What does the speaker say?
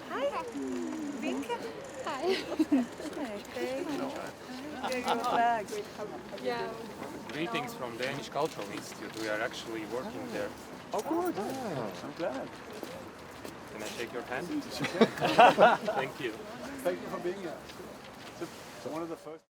Hi, Vinka. Hi. Okay. Yeah. Greetings from Danish Cultural Institute. We are actually working there. Oh, good. I'm glad. Can I shake your hand? Thank you. Thank you for being here. It's one of the first.